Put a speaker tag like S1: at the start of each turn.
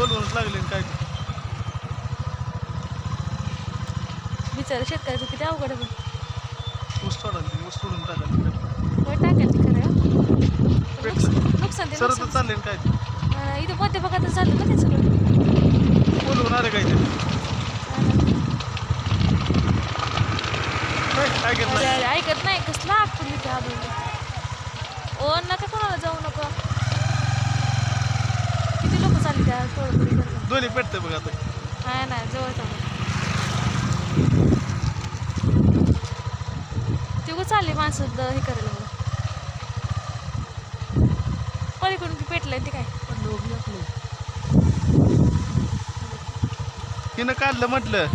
S1: बोलवूनच लागले आणि काय
S2: बिचारा शेतकऱ्याचं किती अवघड आहे बघ.
S1: ऊस सोडायला ऊस सोडून टाकायला
S2: होय टाकेल ते खरं पण
S1: पेटलं
S2: नुकसान ते
S1: सरतच
S2: नुकसान.
S1: चालले आणि काय
S2: इथं मध्य भागातच झालं ना ते सगळं.
S1: बोलवून आले काय काय केलं
S2: अरे
S1: नाही
S2: अरे ऐकत नाही कसला आपण तिथे आलो. ओ नका कोणाला जाऊ नका. किती लोक चालली त्या तोडतोडी करतात.
S1: दोन्ही पेटतंय बघ आता
S2: नाही नाही जवळ जाऊ. तिघं चालली माणसं हे करायला बघ. पलीकडून की पेटलंय ते काय
S1: हिनं काढलं म्हटलं